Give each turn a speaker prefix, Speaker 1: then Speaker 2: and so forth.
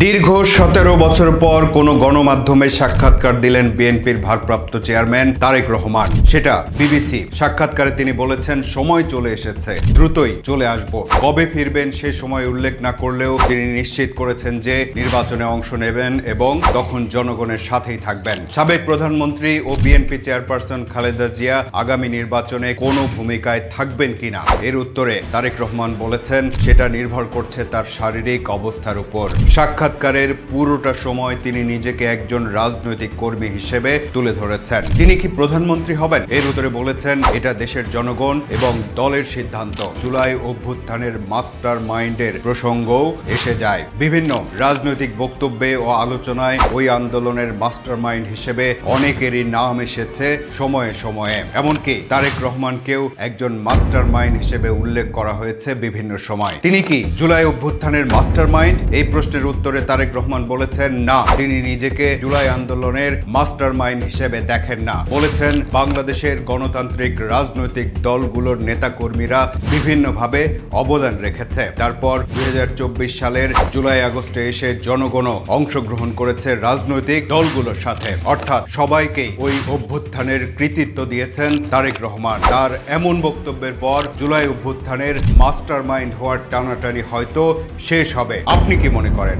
Speaker 1: দীর্ঘ ১৭ বছর পর কোন গণমাধ্যমে সাক্ষাৎকার দিলেন বিএনপির ভারপ্রাপ্ত চেয়ারম্যান তারেক রহমান। সেটা বিবিসি। সাক্ষাৎকারে তিনি বলেছেন, সময় চলে এসেছে, দ্রুতই চলে আসব। কবে ফিরবেন সে সময় উল্লেখ না করলেও তিনি নিশ্চিত করেছেন যে নির্বাচনে অংশ নেবেন এবং তখন জনগণের সাথেই থাকবেন। সাবেক প্রধানমন্ত্রী ও বিএনপি চেয়ারপারসন খালেদা জিয়া আগামী নির্বাচনে কোনো ভূমিকায় থাকবেন কিনা এর উত্তরে তারেক রহমান বলেছেন, সেটা নির্ভর করছে তার শারীরিক অবস্থার উপর। সাক্ষাৎকারের পুরোটা সময় তিনি নিজেকে একজন রাজনৈতিক কর্মী হিসেবে তুলে ধরেছেন। তিনি কি প্রধানমন্ত্রী হবেন এর উত্তরে বলেছেন, এটা দেশের জনগণ এবং দলের সিদ্ধান্ত। জুলাই অভ্যুত্থানের মাস্টার মাইন্ডের প্রসঙ্গও এসে যায়। বিভিন্ন রাজনৈতিক বক্তব্যে ও আলোচনায় ওই আন্দোলনের মাস্টার মাইন্ড হিসেবে অনেকেরই নাম এসেছে সময়ে সময়ে। এমনকি তারেক রহমানকেও একজন মাস্টার মাইন্ড হিসেবে উল্লেখ করা হয়েছে বিভিন্ন সময়। তিনি কি জুলাই অভ্যুত্থানের মাস্টার মাইন্ড? এই প্রশ্নের উত্তরে তারেক রহমান বলেছেন, না, তিনি নিজেকে জুলাই আন্দোলনের মাস্টার মাইন্ড হিসেবে দেখেন না। বলেছেন, বাংলাদেশের গণতান্ত্রিক রাজনৈতিক দলগুলোর নেতাকর্মীরা বিভিন্নভাবে অবদান রেখেছে। তারপর ২০২৪ সালের জুলাই আগস্টে এসে জনগণও অংশগ্রহণ করেছে রাজনৈতিক দলগুলোর সাথে, অর্থাৎ সবাইকেই ওই অভ্যুত্থানের কৃতিত্ব দিয়েছেন তারেক রহমান। তার এমন বক্তব্যের পর জুলাই অভ্যুত্থানের মাস্টার মাইন্ড হওয়ার টানাটানি হয়তো শেষ হবে। আপনি কি মনে করেন?